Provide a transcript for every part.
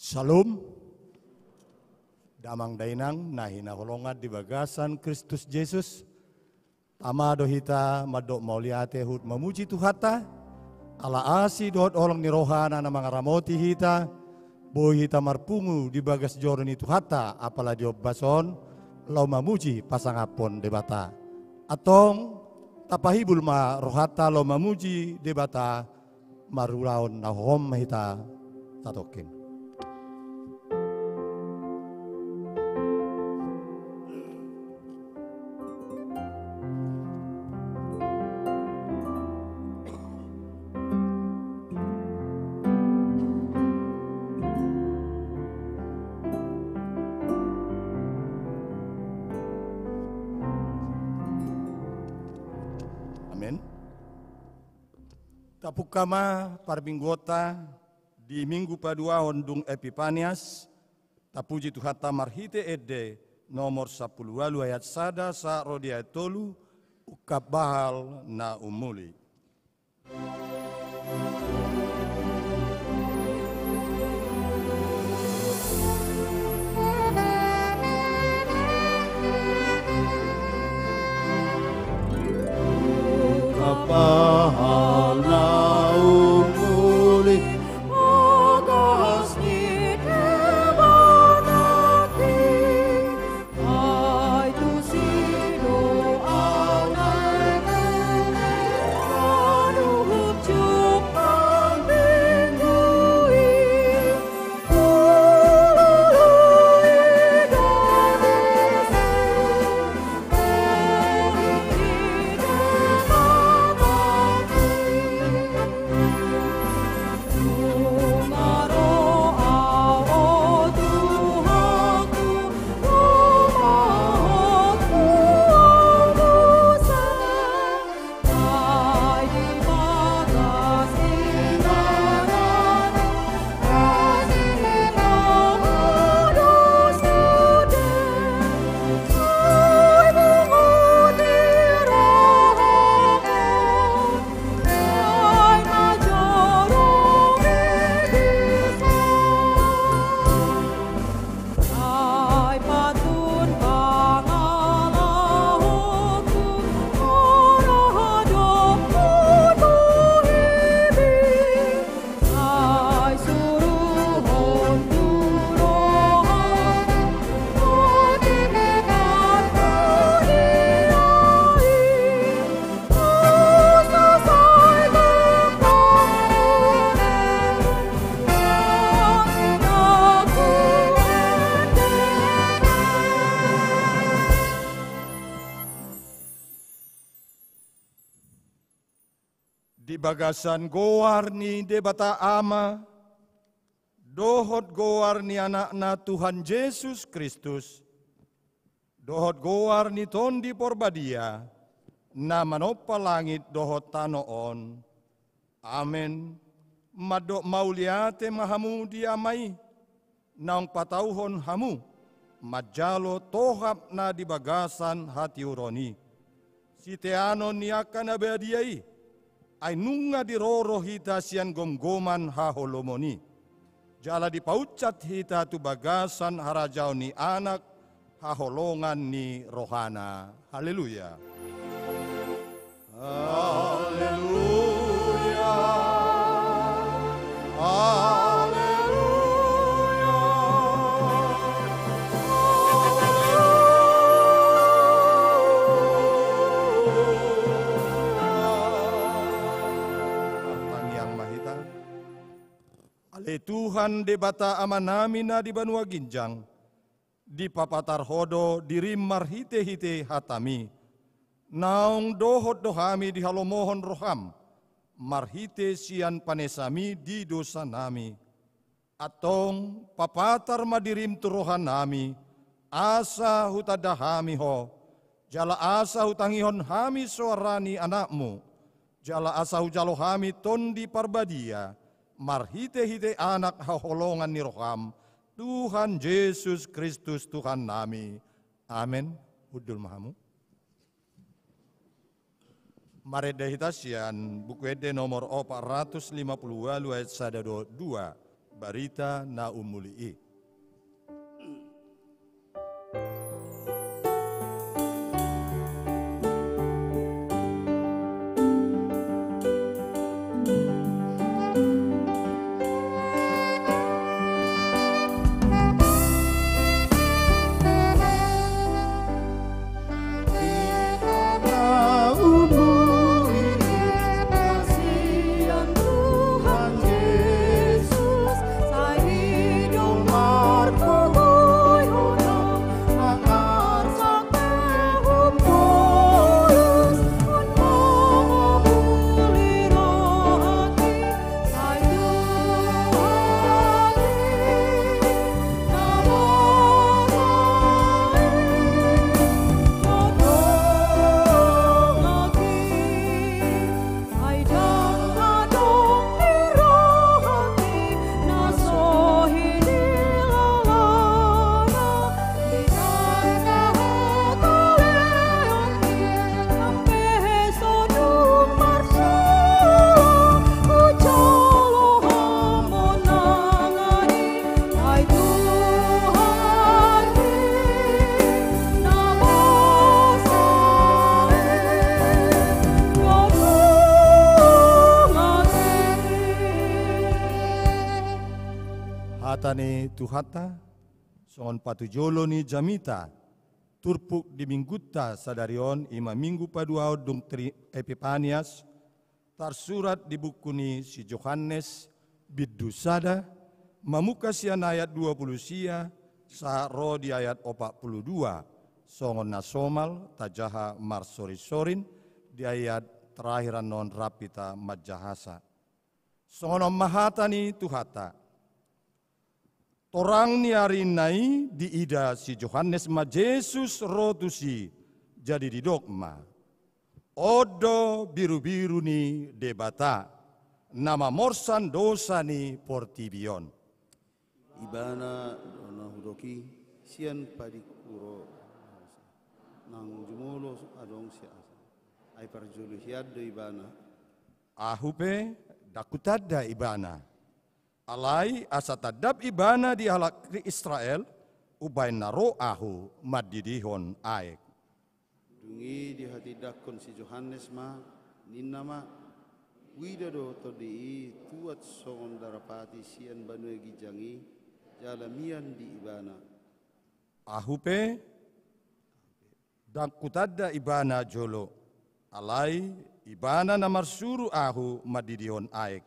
Shalom, damang dainang nahina holongat di bagasan Kristus Yesus. Tama dohita madok mauliate hut memuji Tuhata. Ala asi dohot olong ni rohana na mga ramoti hita. Boy hita marpungu di bagas jorni Tuhata apala diob bason. Lau memuji pasangapon debata. Atong tapahibul ma rohata lau memuji debata. Marulaon na hom hita tatokin. Tapukama parbinggota di minggu padua ondung Epipanias tapuji Tuhata marhite ede nomor 10 ayat sada sa rodia tolu ukap bahal na umuli. Ukap bahal na di bagasan goar ni debata ama, dohot goar ni anakna Tuhan Yesus Kristus, dohot goar ni tondi porbadia, na manopa langit dohot tanoon. Amen. Madok mauliate mahamu diamai, naong patauhon hamu, majalo tohap na di bagasan hati uroni. Siteano ni akan abadiai, ay nunga di roro hita siyan gomgoman haholomoni. Jala di paucat hita tu bagasan harajaw ni anak haholongan ni rohana. Haleluya. Haleluya. Haleluya. Ale Tuhan debata amanami na di Banua Ginjang, di papatar hodo dirim marhite-hite hatami, naong dohot dohami di halomohon roham, marhite sian panesami di dosa nami, atong papatar madirim turohan nami, asa hutadahami ho, jala asa hutangihon hami suarani anakmu, jala asa hujalo hami tondi parbadia, marhite-hite anak haholongan ni roham, Tuhan Yesus Kristus Tuhan nami. Amin. Hudul mahamu. Maredahitasian buku ede nomor 450 ayat 1 2 barita na umulii. Hatane tuhata, songon patujolo ni jamita, turpuk di mingguta sadarion ima minggu padua dung tri Epipanias, tarsurat di buku ni si Yohanes bidusada, mamuka sian ayat 20 sia, sahro di ayat 42, songon nasomal tajaha marsori-sorin di ayat terakhiran non rapita majahasa. Songon mahatani tuhata, Torang ni hari nai di ida si Yohanes ma Jesus rotusi jadi di dogma. Odo biru-biru ni debata, nama morsan dosa ni portibion. Ibana dona hudoki sian padikuro nang jumolo adong siasa. Ai parjulu hiad do ibana. Ahupe dakutada ibana. Alai asa tadap ibana di halak Israel, ubay naro ahu madidihon aek. Dungi di hati dakon si Yohanes ma, ninama, widado to di tuat songon darapati sian banue gijangi, jalamian di ibana. Ahupe, dakutada ibana jolo, alai ibana namarsuru ahu madidihon aek.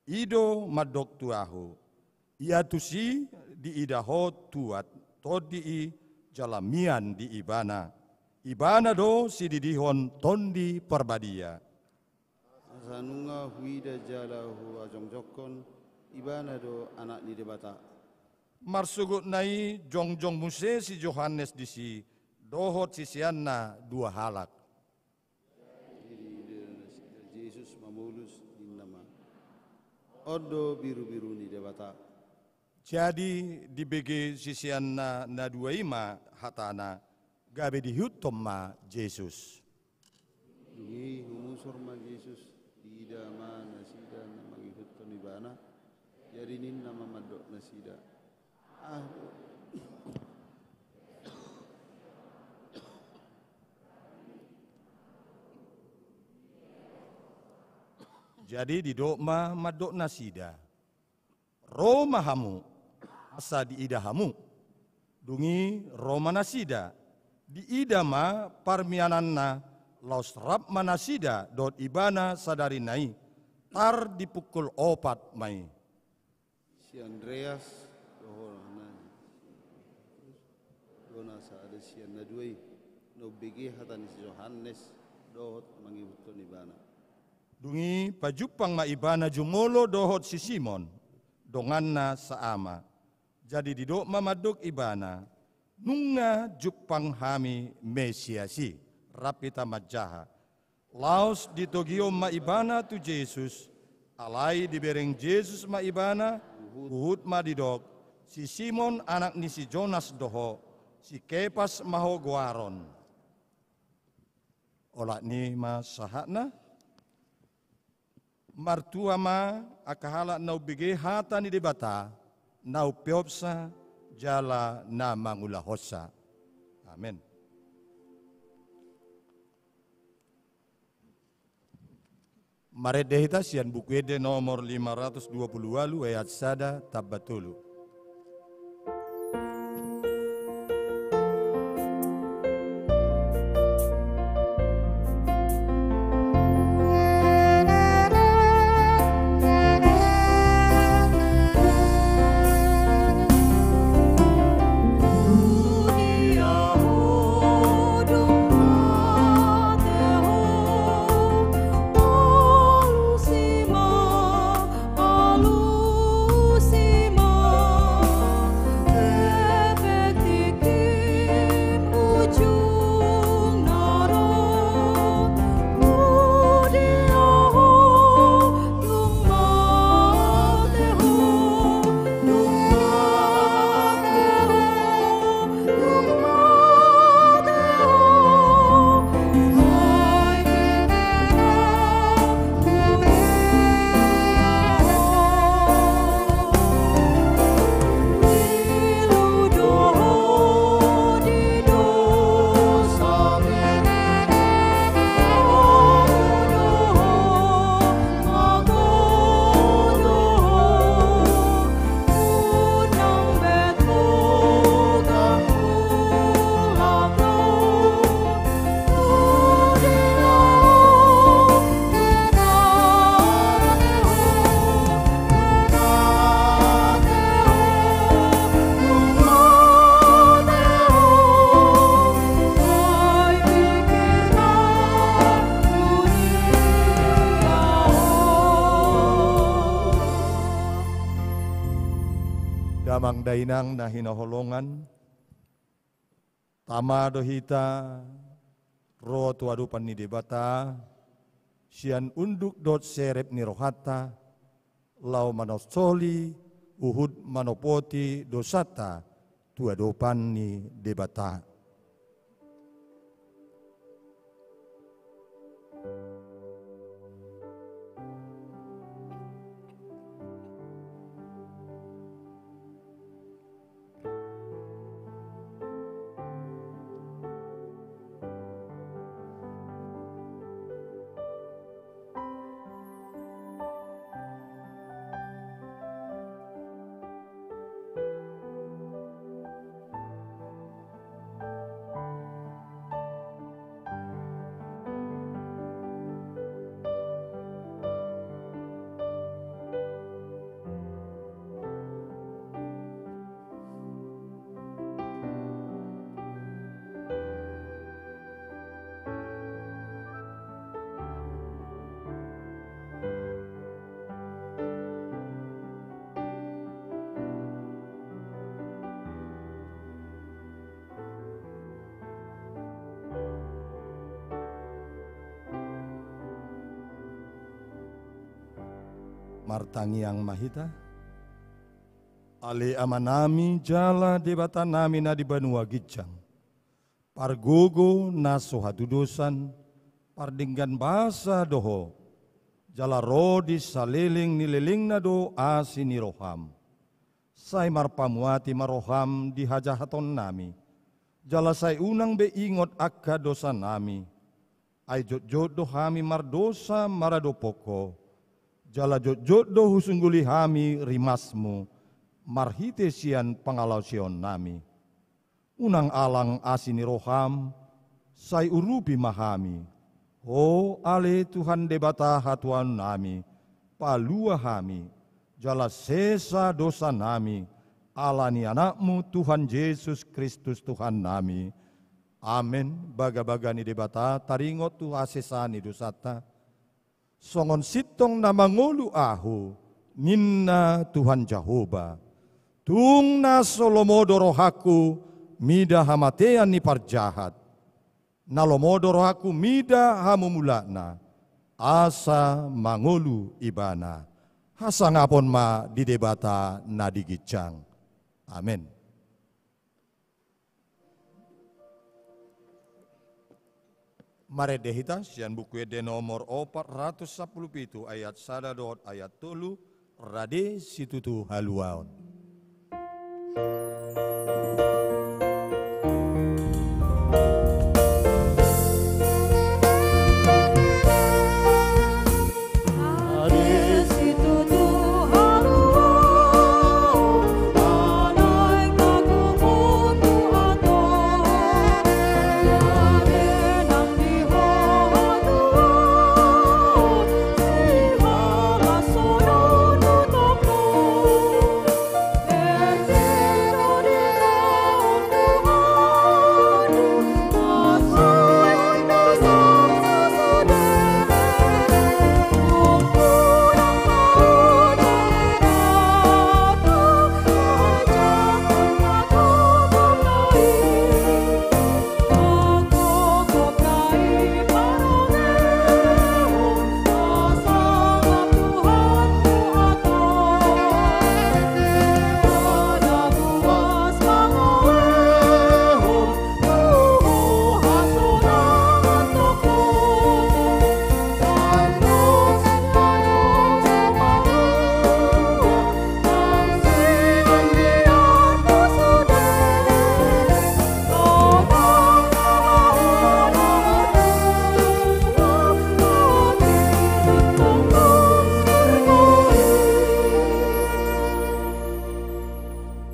Ido madok tuahu, ia tusi di idaho tuat, todi jalamian di ibana. Ibana do si didihon tondi perbadia. Asanunga huida jalahu ajong jokon, ibana do anak ni debata. Marsugut nai jongjong muse si Yohanes disi, dohot sisianna dua halak. Yesus mamulus dinama. Odo biru-biru ni debata. Jadi di BG sisian na dua ima hatana gabe dihutom ma Yesus. Dungi humusor ma Yesus di dama nasida na mangihut ni bana. Yarinin nama madok nasida. Jadi di dokma madok nasida. Roma hamu asa di ida hamu. Dungi Roma nasida. Di ida ma parmiananna laus rap manasida dot ibana sadari nai. Tar dipukul opat mai. Si Andreas dohona dona sa ada si naduai no bege hatan si Yohanes dohot mangihut ni bana. Dungi pajupang maibana jumolo dohot si Simon, donganna saama. Jadi di dok mamadok ibana, nunga jupang hami mesiasi, rapita majaha. Laos ditogio maibana tu Yesus, alai dibereng Yesus maibana, uhud madidok, si Simon anak ni si Jonas doho, si Kepas maho guaron. Olah ni masahakna, martuama akahala nau bege hata ni debata, nau peopsa jala na mangulahosa. Amin. Maredehita sian buku ede nomor 520 ayat sada tabatulu. Damang dainang na hinaholongan, tama dohita, roh tuadupan ni debata, sian unduk dot serep ni rohata, lau manosoli, uhud manopoti dosata, tuadupan ni debata. Martangiang mahita, ale amanami jala debata nami na di Banua Gijang, pargogo naso hadudosan, pardinggan basa doho, jala rodi saliling nililing na do asi ni roham, say marpamuati maroham di hajahaton nami, jala say unang beingot akka dosa nami, ay jod do hami mardosa maradopoko, jala jod do husungguli hami rimasmu, marhite sian pangalausion nami. Unang alang asini roham, say urupi mahami. O ale Tuhan debata hatuan nami, palua hami, jala sesa dosa nami, alani anakmu Tuhan Yesus Kristus Tuhan nami. Amin. Baga-baga ni debata, taringot tu asesani dosata, songon sitong na mangulu ahu, ninna Tuhan Jehova. Tung na solomodo rohaku, mida hamatean ni parjahat. Nalomodo rohaku mida hamumulakna, asa mangulu ibana. Hasangapon ma di debata na digicang. Amin. Mare dehita sian buku ede nomor 417 ayat 1 ayat 3 rade situtu haluaon.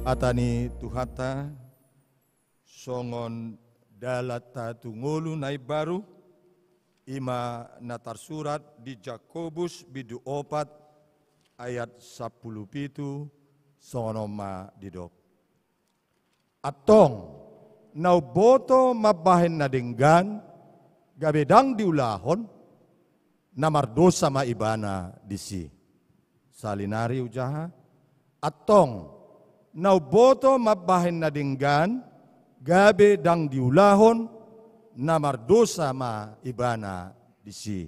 Atani tuhata songon dalata tungolu nai baru ima natar surat di Jakobus bidu 4 ayat 10 pitu sonoma didok. Atong nau boto mabahen na denggan gabedang diulahon namar dosa maibana disi. Salinari ujaha atong nau boto mabahen na denggan gabe dang diulahon namar dosa ma ibana disi.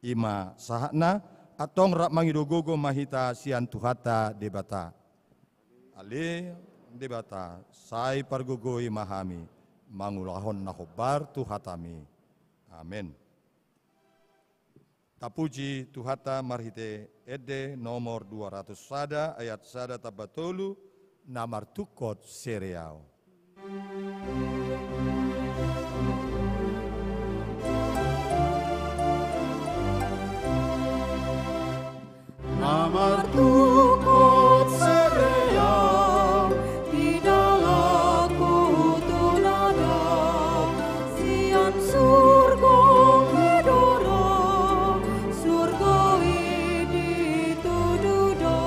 Ima sahana atong rak mangidogogo mahita sian tuhata debata. Ale debata sai pargogoi mahami mangulahon na khobar tuhatami. Amin. Tapuji tuhata marhite ede nomor 200 sada ayat sada tabatolu namar tukot sereau. Namar tukot sereau idalaku tunada sian surga hidora surga ini tududo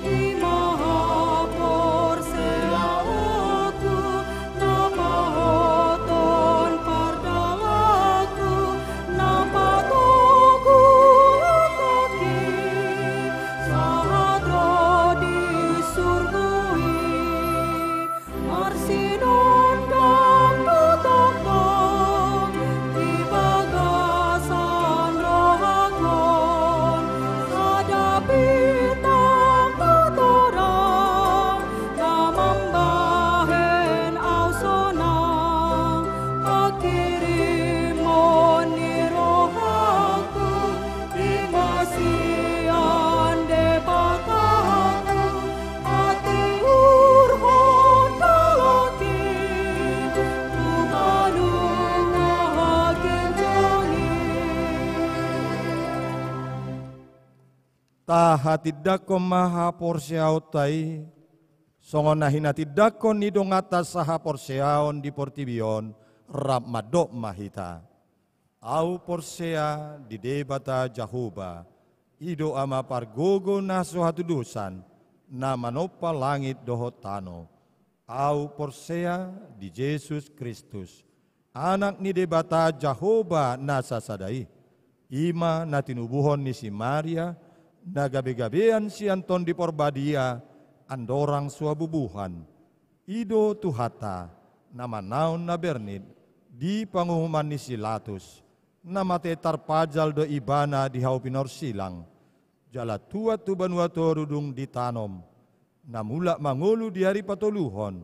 di maha porseaku nama hoton pardalaku nama toku kaki sahadro di surgui arsinon dan tutokong di bagasan rohakon sadapi tak tutorang namambahen ausonang akirimon ni rohaku di masian debataku ati urhon kalaki tunganu ngahakin jangi. Tahatidako maha porsiao tai songon nahinatidako nidong atas saha porsiaon di portibion rap madok mahita. Au porsea di debata Jahoba ido ama pargogo naso hatudusan na manopa langit dohotano. Au porsea di Yesus Kristus anak ni debata Jahoba nasa sadai. Ima natinubuhon ni si Maria na gabe-gabean si Anton di porbadia andorang suabubuhan. Ido tuhata nama naon na bernid di panguhuman ni Silatus nama te tarpajal do ibana di haupinor silang. Jala tua tu banua torudung ditanom namula mangulu di hari patoluhon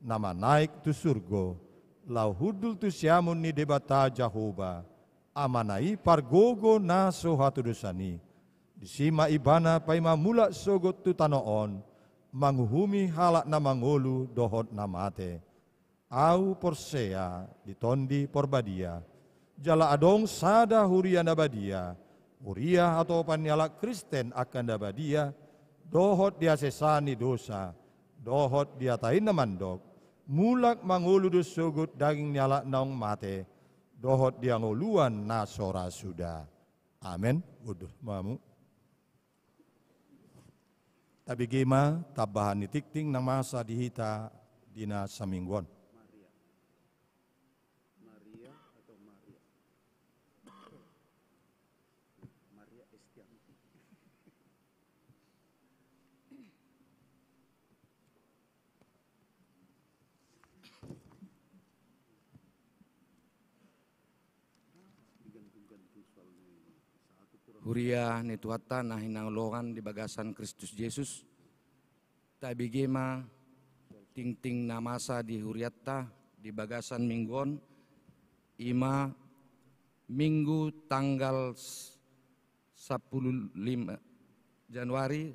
nama naik tu surgo lau hudul tu siamun ni debata Jahoba, amanai pargogo na sohatu dosani, disima ibana paima mula sogot tu tanoon, manguhumi halak na mangolu dohot na mate, au porsea ditondi porbadia, jala adong sada huria nabadia, huria atau panyala Kristen akan nabadia, dohot dia sesani dosa, dohot dia tain namandok, mulak manguludus sugut daging nyala naong mate, dohot dia nguluan nasora sudah. Amin. Uduh mamu. Tapi gima tabahan ni tikting ng masa dihita dina saminggon. Maria atau Maria? Maria Estianti. Huria ni Tuhatta na hinangulungan di bagasan Kristus Yesus. Tabi gema ting-ting na masa di huriatta di bagasan minggon. Ima minggu tanggal 15 Januari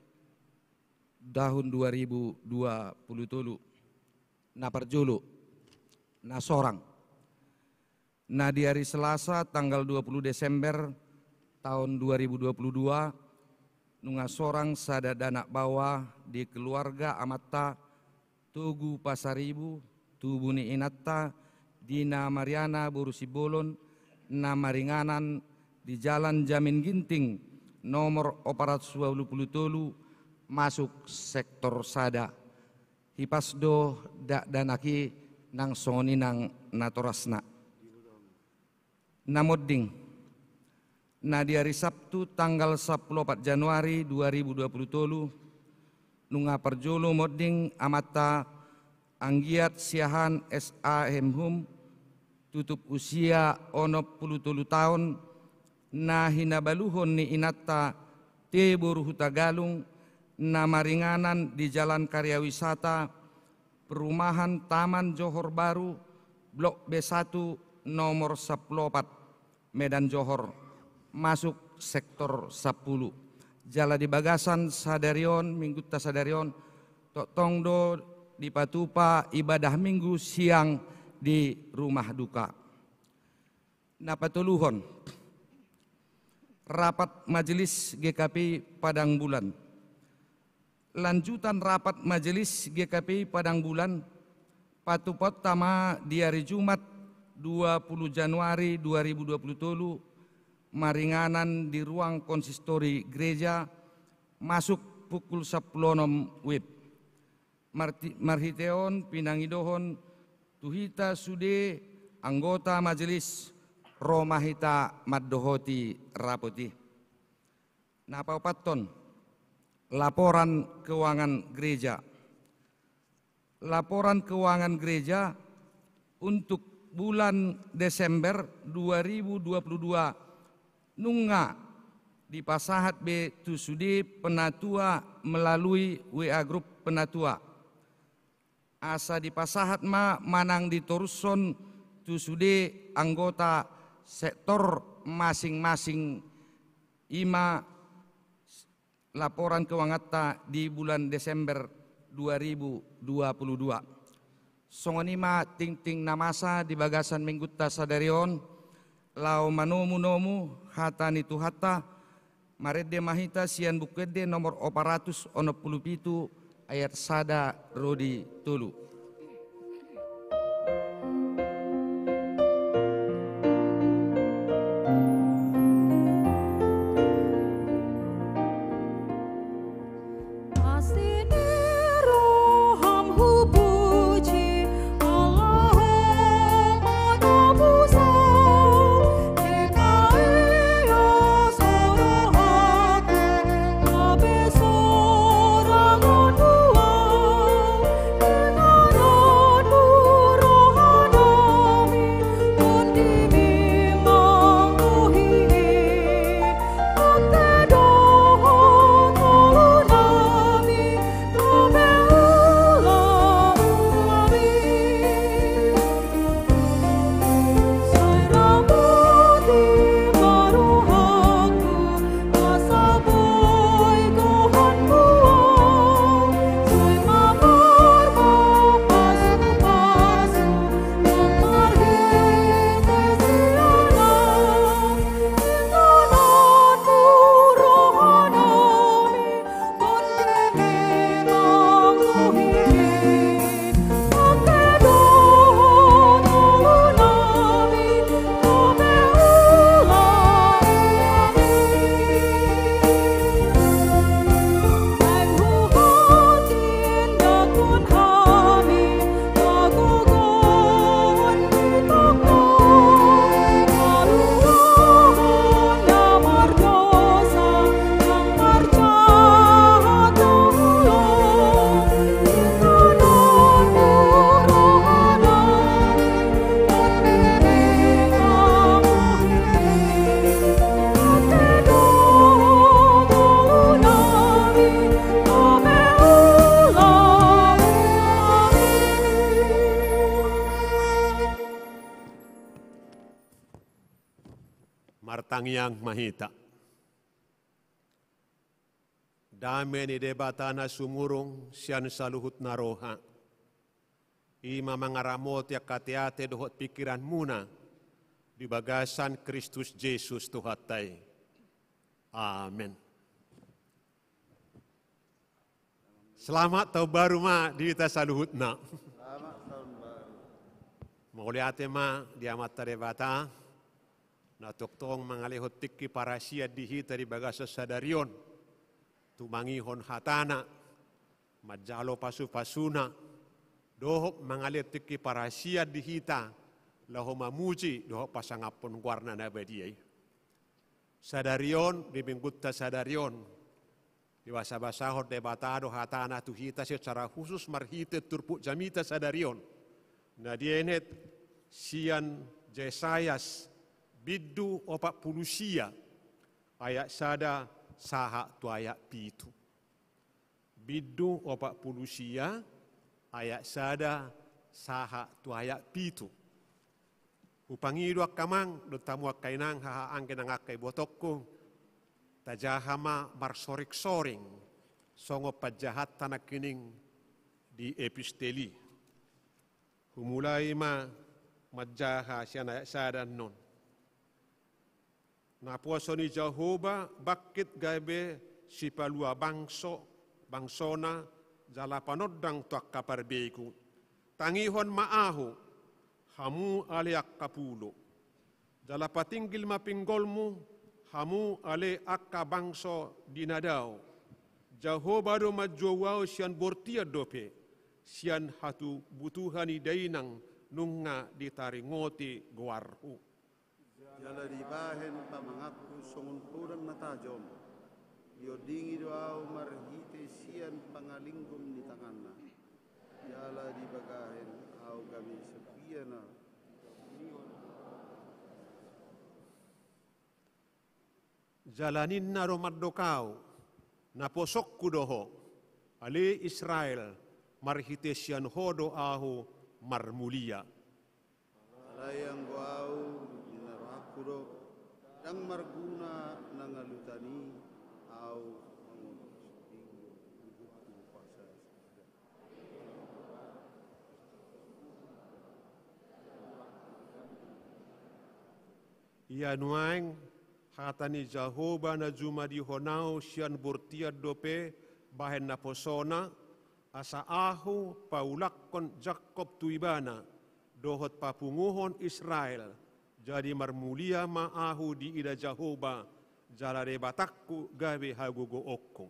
tahun 2020 na perjulu na sorang. Na di hari Selasa tanggal 20 Desember tahun 2022 nunga sorang sada danak bawah di keluarga Amatta Tugu Pasaribu Tubuni Inatta Dina Mariana Borusibolon na Maringanan di Jalan Jamin Ginting nomor 427 masuk sektor sada hipasdo dak danaki nang songoni nang natorasna namodding. Nah di hari Sabtu tanggal 14 Januari 2020 nunga perjolo modding Amatta anggiat siahan SA Hemhum tutup usia 60 tahun na hinabaluhon ni Inatta Tebur Hutagalung na Maringanan di Jalan Karya Wisata Perumahan Taman Johor Baru Blok B1 nomor 14 Medan Johor masuk sektor 10 jala di bagasan sadarion minggu ta sadarion tok tongdo di patupa ibadah minggu siang di rumah duka. Napatuluhon rapat majelis GKP Padang Bulan. Lanjutan rapat majelis GKP Padang Bulan patupot tama di hari Jumat 20 Januari 2020 Maringanan di ruang konsistori gereja masuk pukul 10 WIB. Marhiteon pinangidohon tuhita sude anggota majelis Romahita Maddohoti Rapoti. Napaupaton laporan keuangan gereja. Laporan keuangan gereja untuk bulan Desember 2022 nunga di Pasahat B Tusude Penatua melalui WA Grup Penatua. Asa di Pasahat ma manang di Toruson Tusude anggota sektor masing-masing ima laporan keuangan di bulan Desember 2022. Songonima ting-ting namasa di bagasan mingguta sadarion lau manomu-nomu hatani tuhata marede mahita sian bukede nomor 467 ayat sada rodi tulu. Dengan Yang Mahita. Dame ni debatana sumurong siyan saluhut na roha. Ima mangaramot ya katiate dohot pikiran muna di bagasan Kristus Yesus Tuhatay. Amen. Selamat tahun baru ma di kita saluhut na. Selamat tahun baru. Mauliate ma di amat debata na toktong mangalihot tiki parasia dihita di bagasa sadarion. Tumangihon hatana, majalo pasu-pasuna, dohok mangalitik parasia dihita, laho mamuji dohok pasangapon warna nabadiyay. Sadarion, bibinggut ta sadarion, diwasa-basahot debatado hatana tuhita secara khusus marhite turpuk jamita sadarion. Nadienet sian Jesayas biddu 40 ayat sada saha tu ayat pitu. Biddu 40 ayat sada saha tu ayat pitu. Upangidu akamang do tamu akainang hahaang kenang akai botokku. Tajahama marsorik-soring songo pajahat tanak kining di episteli. Humulai ma majaha sian ayat sada non. Napuaso ni Jehovah bakit gabe si palua bangsona jala panodang tuak kaparbeku. Tangihon maahu hamu aliak kapulo. Jala patinggil mapinggolmu hamu ale akka bangso dinadaw. Jehovah do majuawao sian bortia dope. Sian hatu butuhani dainang nunga ditaringoti guarhu. Jala di bahen pamangaku songon purang natajom. Yo dingi doau marhite sian pangalinggum ni tanganna. Jala di bagahen au kami sepiana. Jalanin na romadokau na posokku doho ali Israel marhite sian hodo ahu marmulia. Alayang guau kuro dang marguna nangalutani au ia nuang hatani Jehovah na juma di honau sian bortia dope bahen na posona asa ahu paulakkon Jakob tuibana dohot papunguhon Israel. Jadi marmulia maahu di ida Jehovah jala rebatakku gawe hagugo okko.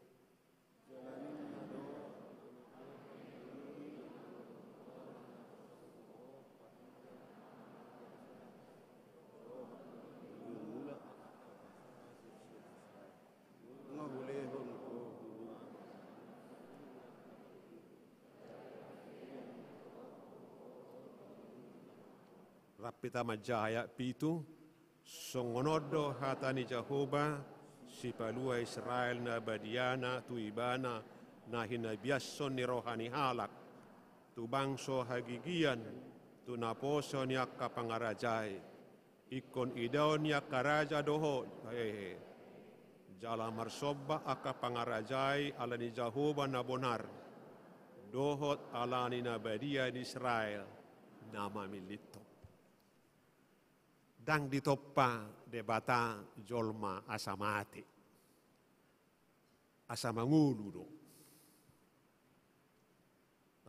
Rapita majaya pitu, songonodo hatani Jehovah, si palua Israel na badiana tuibana na hinabiason ni rohani halak, tu bangso hagigian, tu naposo niya kapangarajay, ikon idaw niya karaja doho, jala marsoba akapangarajay ala ni Jehovah na bonar, dohot ala ni nabadia di Israel, nama milito. Dang ditoppa debata jolma asamate. Asamangulu do.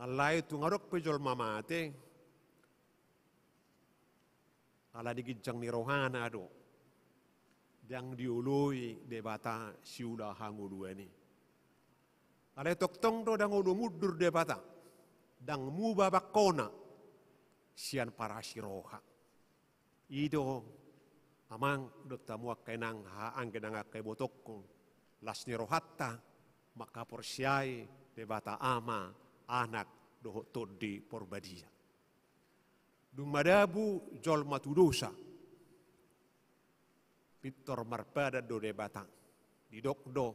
Allah itu ngarok pe jolma mate. Ala digijang ni rohana do. Dang diului debata siula hangulu ini. Ala toktong do dang ulu mudur debata. Dang mubabakona sian para siroha. Ido amang dot tamuak kainang haang kenang kay botokko las ni rohatta maka porsiai debata ama anak doho todi porbadia. Dumadabu jol matudosa Victor marpada do debata didok do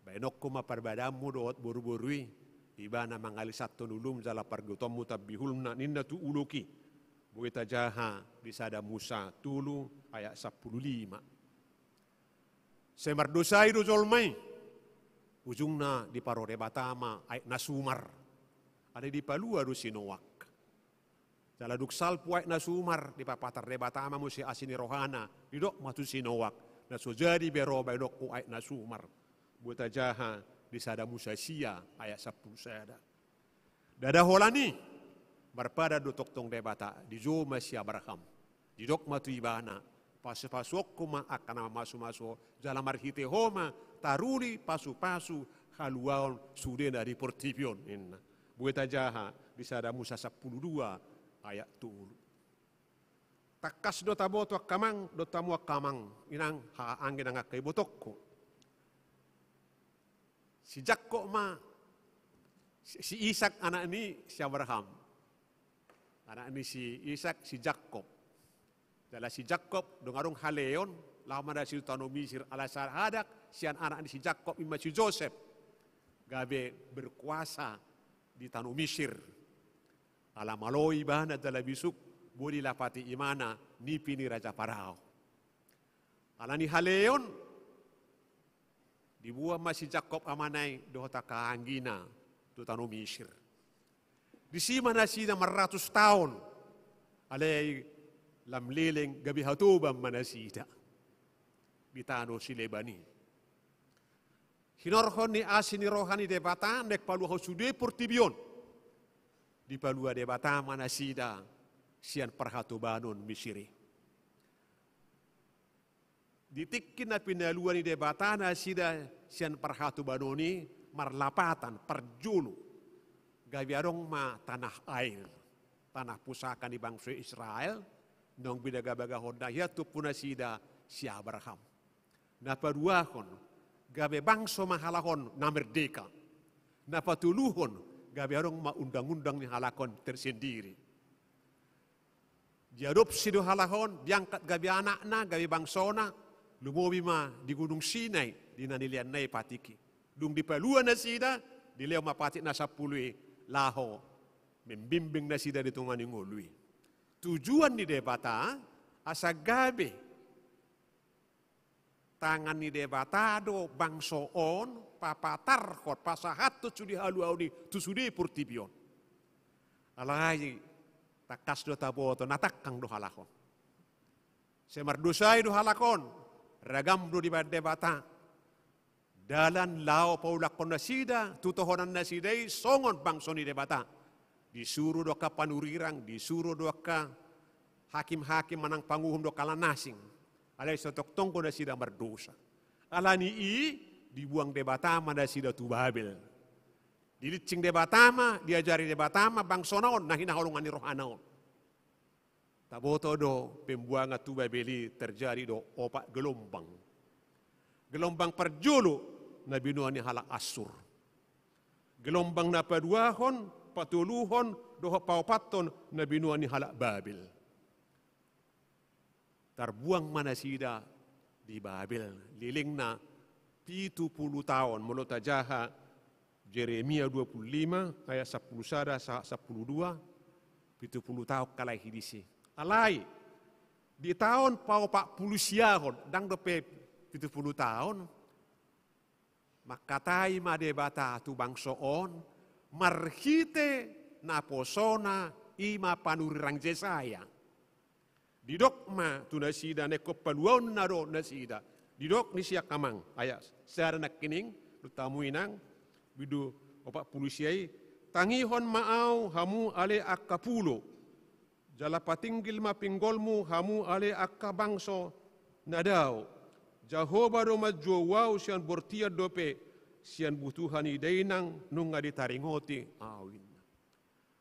bainokko maparbadamu dohot boru-borui ibana mangalisat tonulum jala pargotomu tabihulna ninda tu uluki. Buita jaha di sada Musa tulu ayat 15. Semardosai do jolmai. Ujungna di paro debatama ay nasumar. Ada di palua do sinowak. Jala duksal puai nasumar di papatar debatama musi asini rohana. Didok matu sinowak. Naso jadi beroba dok ku ay nasumar. Buta jaha di sada musasia ayat 10 sada. Dada holani berpada do tok tong debata di jo masih Abraham. Didok matu ibana. Pasok kuma akan masu-masu jalan marhite homa taruri pasu-pasu haluaon sudena di portipion inna. Buta jaha di sada Musa 12 ayat 10. Takas do taboto kamang do tamu kamang inang ha angin ang kay botokko. Si Jakob si Ishak anak ini si Abraham. Anak ini si Ishak si Jakob. Dala si Jakob dongarong haleon lama da si tano Misir alasar hadak sian anak ini si Jakob ima si Joseph. Gabe berkuasa di tano Misir. Alamaloi bahana dala bisuk boli lapati imana nipini Raja Parao. Alani haleon dibuat masih Jakob amanai dohota kaanggina tu tano Misir. Di sima nasida 100 tahun alay lamliling gabi hatubam manasida di tano si Lebani. Hinorhon ni asini rohani debata nek paluho sude portibion. Di palua debata manasida sian perhatubanon Misiri. Ditikin na pinaluan ni debata nasida sian perhatubanoni marlapatan perjulu. Gabiarong ma tanah air. Tanah pusaka ni bangsa Israel. Nong bidaga-baga hodaya tu punasida si Abraham. Napaduahon gabe bangsa mahalahon na merdeka. Napatuluhon gabe arong maundang-undang ni halakon tersendiri. Diadopsi do halakon, diangkat gabe anak-na, gabe bangsona, lumobi ma di Gunung Sinai, di nanilian na ipatiki. Dung di paluan na sida, di leo mapatik na 10 laho, membimbing na sida di tungan ngului. Tujuan ni debata, asa gabe, tangan ni debata do bangsoon, papatar kot pasahat tu sudi halu audi tu sudi purtibion. Alai takas do taboto natakang do halakon. Semardosai do halakon ragam do di debata. Dalan lao paulakon nasida tutohonan nasidai songon bangso ni debata. Disuruh do ka panurirang, disuruh do ka hakim-hakim manang panguhum do kala nasing. Alai sotok tongko nasida merdosa. Alani dibuang debatama da sida tu Babel. Dilicing debatama, diajari debatama bangsonaon nah hinaholongan ni rohanaon. Taboto do pembuangan tu Babeli terjadi do opak gelombang. Gelombang perjulu na binuan ni halak Asur. Gelombang na paduahon, patuluhon, do paupaton na binuan ni halak Babel. Terbuang manasida di Babel, liling na 70 tahun menurut tajaha Jeremia 25 ayat 10 sada 12 70 tahun kalai hidisi. Alai di tahun pau 40 siahon dang dope 70 tahun makatai madebata tu bangsoon marhite naposona ima panurirang Jesaya. Didokma tu nasida neko paluon naro nasida. Didok ni siya kamang ayat secara nakining tutamuinang bidu 40 siai tangihon maau hamu ale akapulo jala patinggil mapinggolmu hamu ale akabangso nadao Jehovah do majuwau sian bortia dope sian butuhan idainang nunga ditaringoti awin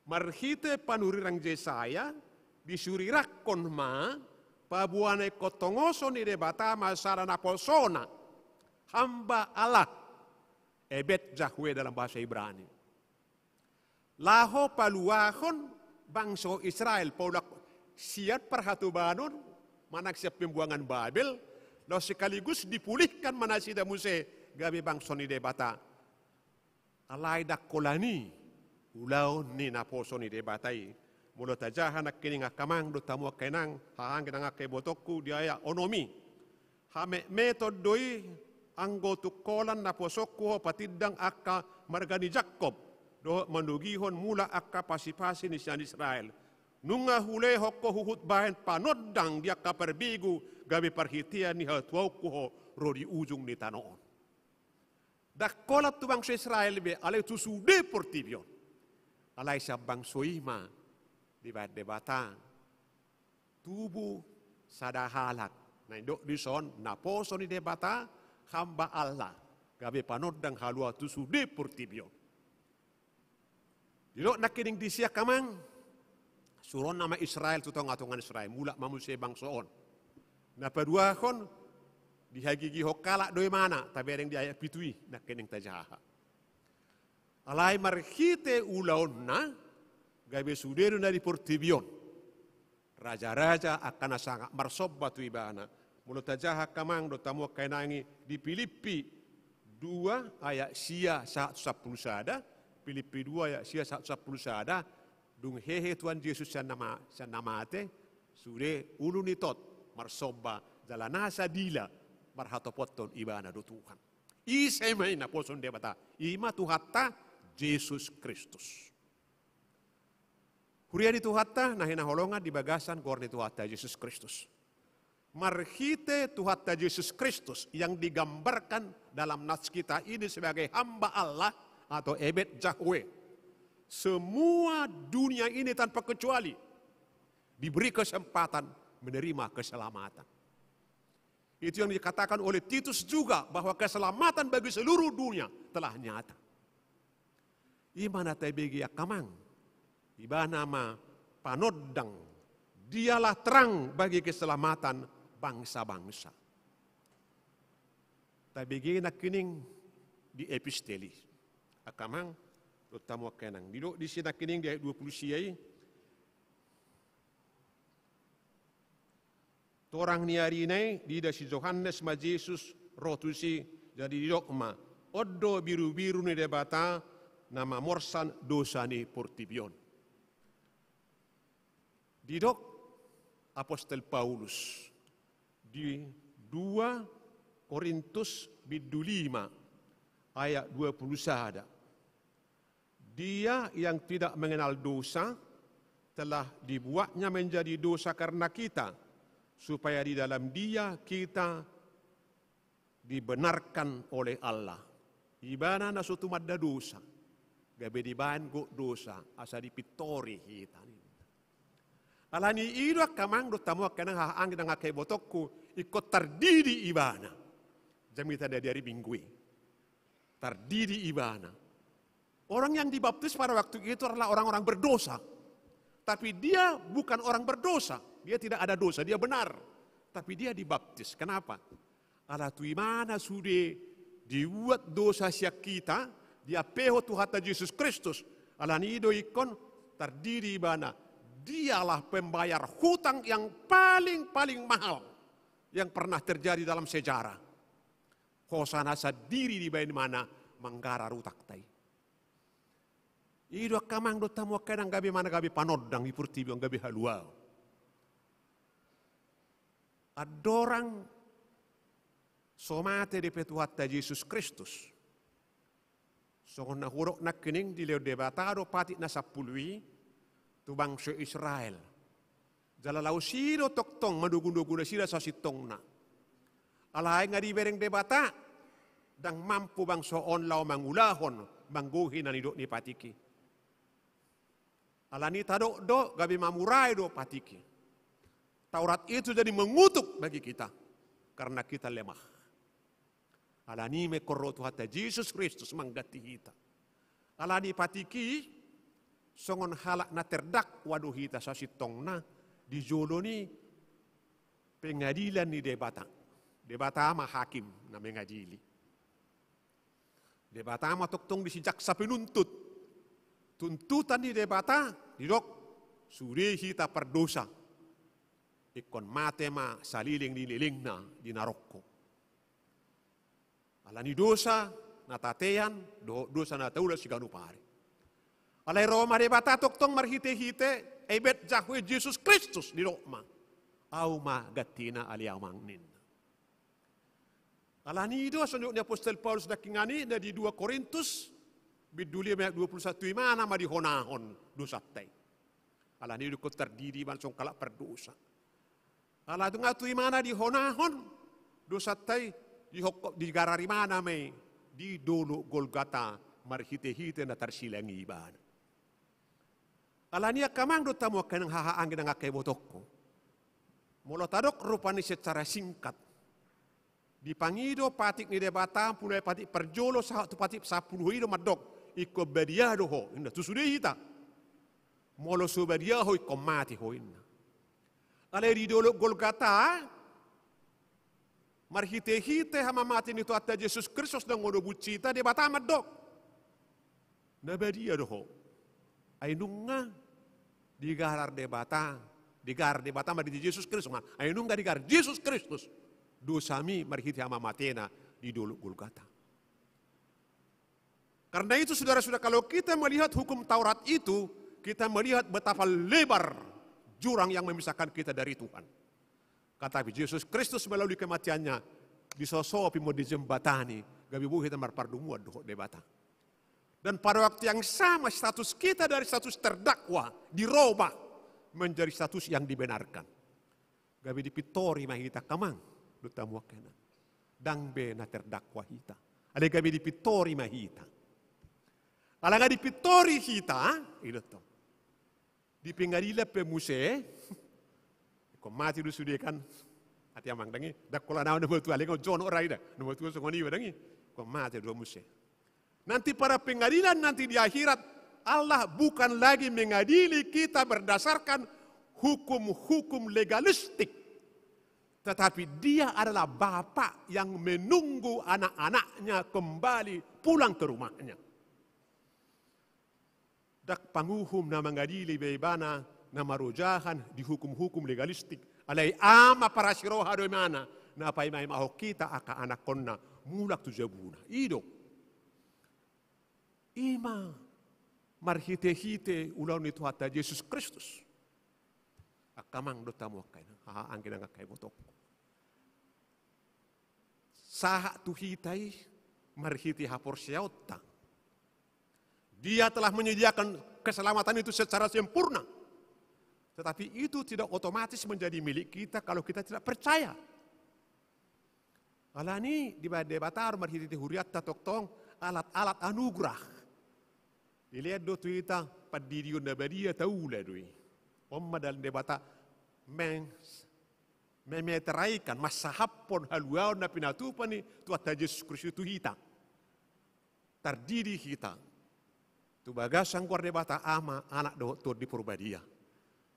marhite panurirang Jesaya disurirakon ma pabuane kotongoso ni debata masarana posona hamba Allah ebet Yahweh dalam bahasa Ibrani. Laho paluahon bangsa Israel paulak siat perhatubanon manak siap pembuangan Babel lo sekaligus dipulihkan manasida Muse gabi bangsa ni debata. Alai dakolani ulau ni naposo ni debatai. Mula tajahan nak kini ngakamang do tamu kenang hahang kita ngakai botokku dia ya onomi. Hame metod doi anggo tukolan na posokko patidang akka margani Jakob do manugihon mula akka pasipasi ni siyan Israel. Nunga hule hokko huhut bahen panodang dia kaperbigu gabi perhitian ni hatuau kuho rodi ujung ni tanoon. Dak kolat tu bangsa Israel be alai tu sude portibio. Alai sabang soima di debatan tubuh sadahalat. Na indok di son na poso ni debata hamba Allah gabi panodang halua tu sude portibio. Dilo nakining di siya kamang suron nama Israel tu atungan Israel mula mamusia bangsoon. Na paduahon dihagigi hokala doi mana tapi yang dia pitui nakining tajaha. Alai marhite ulaon na gabe suderu na di portibion. Raja-raja akan sangat marsobba tu ibana. Mulut tajaha kamang do tamu kainangi di Filipi 2 ayat sia 110 sada. Filipi 2 ayat sia 110 sada. Dung hehe Tuhan Yesus san namate sude ulunitot marsobba jalanasa dila marhatopoton ibana do Tuhan. Isemai na poson debata ima tuhatta Yesus Kristus. Huria di tuhatta nahina holongan di bagasan korni tuhatta Yesus Kristus. Marhite tuhatta Yesus Kristus yang digambarkan dalam nas kita ini sebagai hamba Allah atau ebed Yahweh. Semua dunia ini tanpa kecuali diberi kesempatan menerima keselamatan. Itu yang dikatakan oleh Titus juga bahwa keselamatan bagi seluruh dunia telah nyata. Imana bagi akamang, iba nama panodang, dialah terang bagi keselamatan bangsa-bangsa. Bagi nakining di episteli, akamang terutama kenang. Di sini nakining di ayat 20 siai. Torang niari ini di si Yohanes ma Yesus rotusi jadi didok ma oddo biru-biru ni debata nama morsan dosa ni portibion. Didok Apostel Paulus di 2 Korintus 5 ayat 20 sada. Dia yang tidak mengenal dosa telah dibuatnya menjadi dosa karena kita, supaya di dalam dia kita dibenarkan oleh Allah. Ibana na suatu madda dosa, gabe diban go dosa, asa dipitori kita. Alani ido kamang do tamu kanang haang nang akay botokku ikut tardidi ibana. Jamita dari minggu. Tardidi ibana. Orang yang dibaptis pada waktu itu adalah orang-orang berdosa. Tapi dia bukan orang berdosa. Dia tidak ada dosa, dia benar. Tapi dia dibaptis. Kenapa? Ala tu imana sudah dibuat dosa siak kita, dia peho Tuhan Yesus Kristus. Ala nido ikon terdiri ibana. Dialah pembayar hutang yang paling mahal yang pernah terjadi dalam sejarah. Hosana sadiri di bain mana manggara rutak tai. Ido kamang do tamu kadang gabi mana gabi panodang di purtibiong gabi haluau. Adorang somate di petuhatta Yesus Kristus. Songon na hurok na kining di leo debatado pati na sapului tu bangsa Israel. Jalalau siro toktong madugun-dugun sira sa sitong na. Alay nga di bereng debata dang mampu bangsa onlaw mangulahon mangguhin na nidok ni patiki. Alani tadok do gabi mamurai do patiki. Taurat itu jadi mengutuk bagi kita karena kita lemah. Alani me korrotu hatta Yesus Kristus manggati kita. Alani patiki songon halak na terdak waduh kita sa sitongna di joloni pengadilan ni debata. Debata ama hakim na mengadili. Debata ama toktong di si jaksa penuntut. Tuntutan di debata, didok, suri kita perdosa. Ikon mate ma saliling dililing na dinarokko. Alani dosa, natatean, dosa nataula si ganupari. Alay Roma debata toktong marhite-hite, ebet Yahweh Yesus Kristus di Roma. Au ma gatina aliamang nin. Alani itu senyuknya Apostol Paulus dakingani di 2 Korintus biduli ayat 21 mana ma di honahon dosatai. Alani itu terdiri langsung kalak berdosa. Ala itu ngatu mana di honahon dosatai di garari mana me di dolo Golgata marhite-hite na tarsilangi iban. Alani akamang do tamu kanang hahaang ginang akay botokko. Mula tadok rupani secara singkat. Di pangido patik ni debata pulai patik perjolo satu patik 10 hido madok iko beriado ho inda tu sudah hita. Molo subadia ho iko mati ho inda. Ale di dolo Golgata marhite-hite hama mati ni tu atta Yesus Kristus dan ngono bucita debata madok. Na beriado ho. Ainunga digarar debata mari di Yesus Kristus. Ainunga digar Yesus Kristus. Dosami marhiti ama matena di dulu Golgata. Karena itu saudara-saudara, kalau kita melihat hukum Taurat itu, kita melihat betapa lebar jurang yang memisahkan kita dari Tuhan. Kata Yesus Kristus melalui kematiannya disosopi mau dijembatani, gabi bu kita marpardumuan doh debata. Dan pada waktu yang sama status kita dari status terdakwa dirubah menjadi status yang dibenarkan. Gabi dipitori mahita kamang. Duta muakena. Dang be na terdakwa hita. Ada gabi dipitori mahita. Ala nga dipitori hita, ilo to. Di pingarila pe muse, ko mati du sudekan, ati amang dangi, dakola na no tu alengo John orai da, no tu so ngoni dangi, ko mati du muse. Nanti para pengadilan nanti di akhirat Allah bukan lagi mengadili kita berdasarkan hukum-hukum legalistik. Tetapi dia adalah Bapa yang menunggu anak-anaknya kembali pulang ke rumahnya. Dak panguhum na mengadili bebana na marujahan di hukum-hukum legalistik. Alai ama para siroha do mana na paimai maho kita aka anak konna mulak tu jabuna. Ido. Ima marhite-hite ulau ni Tuhan Yesus Kristus. Akamang do tamu kaina ha angin ngakai botok. Saha tuhitai marhiti hapor siauta. Dia telah menyediakan keselamatan itu secara sempurna. Tetapi itu tidak otomatis menjadi milik kita kalau kita tidak percaya. Alani di batar marhiti huriat tatok alat-alat anugerah. Dilihat do tuita padiriun nabadia taula doi. Omma dalam debata memeteraikan masahapon haluaon na pinatupan ni Tuhan Yesus Kristus itu hita. Terdiri hita. Tu bagasang kuar debata ama anak doktor di Purbadia.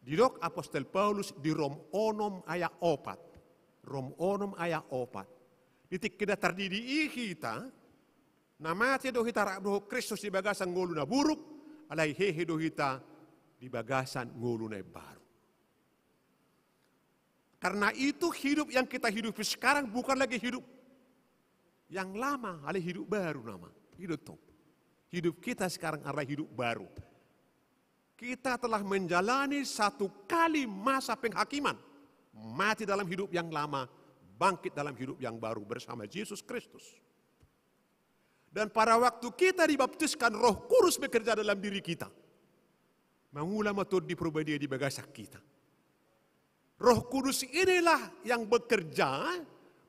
Di dok Apostol Paulus di Rom 6 ayat 4. Rom 6 ayat 4. Ditik kita terdiri hita. Nama do hita do Kristus di bagasang ngolu na buruk. Alai hehe do hita di bagasan ngolu na baru. Karena itu hidup yang kita hidupi sekarang bukan lagi hidup yang lama, ada hidup baru nama. Hidup kita sekarang adalah hidup baru. Kita telah menjalani satu kali masa penghakiman. Mati dalam hidup yang lama, bangkit dalam hidup yang baru bersama Yesus Kristus. Dan pada waktu kita dibaptiskan, Roh Kudus bekerja dalam diri kita. Mengulang metode di perbedaan di bagasak kita. Roh Kudus inilah yang bekerja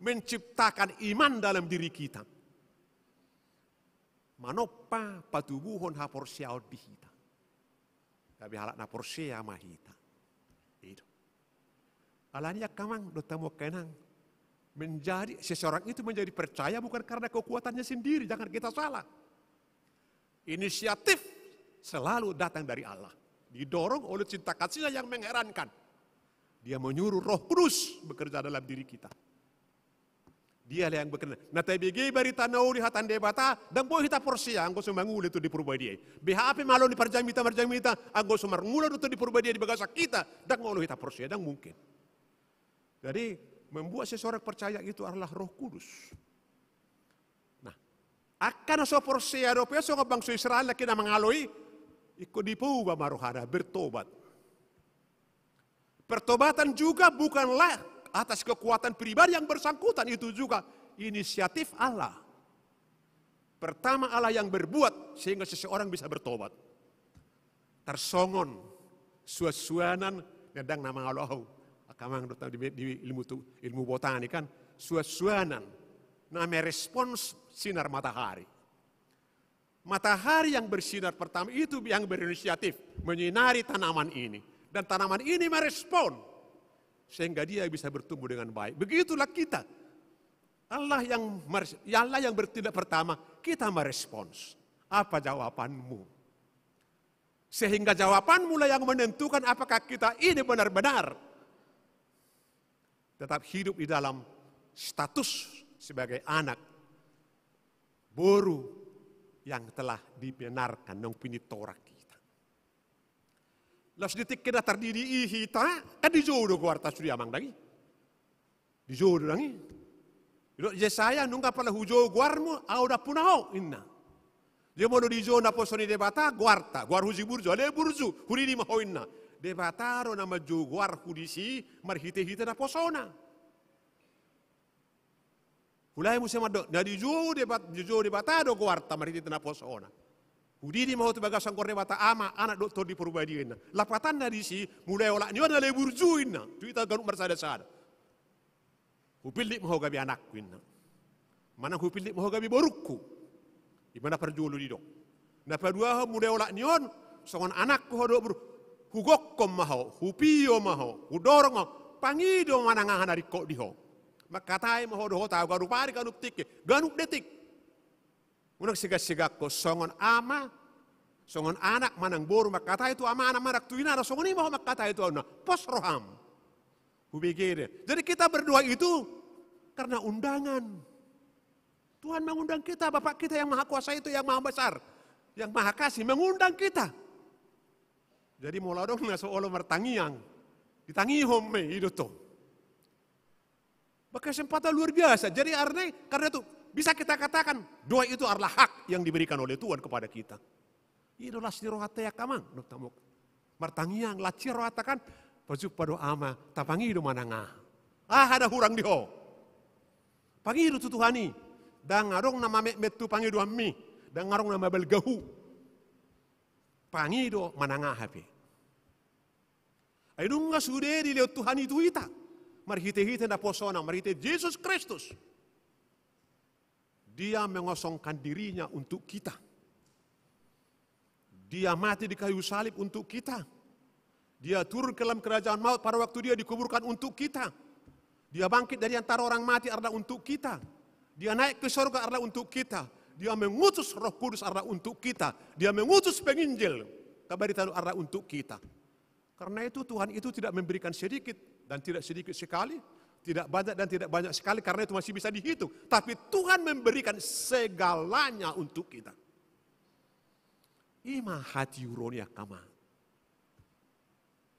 menciptakan iman dalam diri kita. Manopa patubuhon hapor siaw dihita. Tapi halak na porsia mahita. Itu. Alanya kamang do tamu kenang menjadi seseorang itu menjadi percaya bukan karena kekuatannya sendiri, jangan kita salah. Inisiatif selalu datang dari Allah. Didorong oleh cinta kasihnya yang mengherankan. Dia menyuruh Roh Kudus bekerja dalam diri kita. Dia yang bekerja. Nah, TBG berita nauli hatan debata dan boleh kita porsia anggo sumangul itu di Purbadia. BHP malo di perjamita anggo sumangul itu di Purbadia di bagasak kita dan ngolo kita porsia dan mungkin. Jadi membuat seseorang percaya itu adalah Roh Kudus. Nah, akan so porsia do peso bangsa Israel kita mengaloi ikut dipuba marohana bertobat. Pertobatan juga bukanlah atas kekuatan pribadi yang bersangkutan, itu juga inisiatif Allah. Pertama Allah yang berbuat sehingga seseorang bisa bertobat. Tersongon, suasuanan, ngedang nama Allah. Akamang di ilmu botani kan, suasuanan, nama respons sinar matahari. Matahari yang bersinar pertama itu yang berinisiatif menyinari tanaman ini. Dan tanaman ini merespon. Sehingga dia bisa bertumbuh dengan baik. Begitulah kita. Allah yang bertindak pertama, kita merespons. Apa jawabanmu? Sehingga jawabanmu lah yang menentukan apakah kita ini benar-benar tetap hidup di dalam status sebagai anak boru yang telah dibenarkan nang pinitora kita. Las detik kita terdiri hita, di jodoh kuarta sudah amang lagi. Di jodoh lagi. Yesaya nunga pala hujo guarmu auda punao inna. Dia mau di zona posoni debata guarta, guar huji burjo, ale burju, huri di maho inna. Debataro nama jo guar hudisi marhite-hite na posona. Hulai musim ada, dari jo debata do guarta marhite na posona. Hudi di maho tubaga sangkor debata ama anak doktor di Purbalingga inna. Lapatan dari si mulai olah nyo ale burju inna. Tuita ganuk marsada-sada. Hupilik maho gabi anakku inna. Mana hupilik maho gabi borukku. Imana perjulu di dok. Na padua mulai olah nyon songon anakku ho do hugokkom maho, hupiyo maho, hudorong maho, pangido manangahan dari kok diho. Makatai maho do tahu garu pari ganuk tik, ganuk detik. Unak sigak-sigak ko songon ama, songon anak manang boru makatai itu ama anak marak tuina ada songon ini maho makatai itu ana pos roham. Hubigede. Jadi kita berdua itu karena undangan. Tuhan mengundang kita, Bapak kita yang maha kuasa itu yang maha besar, yang maha kasih mengundang kita. Jadi mula dong na soolo martangiang, ditangihom me itu tuh. Kesempatan luar biasa. Jadi karena itu bisa kita katakan doa itu adalah hak yang diberikan oleh Tuhan kepada kita. Itulah sirohata ya kamang, doktamuk. Martangiang laci rohata kan. Pajuk pado ama, tapangi do mananga. Ada hurang diho. Pangi do tutuhani. Dan ngarong nama metu pangi do ammi. Dan ngarong nama belgahu. Pangi do mananga hape. Aidung nga sude di leo Tuhan itu ita. Marhite-hite na posona, marhite Yesus Kristus. Dia mengosongkan dirinya untuk kita. Dia mati di kayu salib untuk kita. Dia turun ke dalam kerajaan maut pada waktu dia dikuburkan untuk kita. Dia bangkit dari antara orang mati adalah untuk kita. Dia naik ke surga adalah untuk kita. Dia mengutus Roh Kudus adalah untuk kita. Dia mengutus penginjil kabar itu adalah untuk kita. Karena itu Tuhan itu tidak memberikan sedikit dan tidak sedikit sekali, tidak banyak dan tidak banyak sekali karena itu masih bisa dihitung. Tapi Tuhan memberikan segalanya untuk kita. Ima hati uronia kama.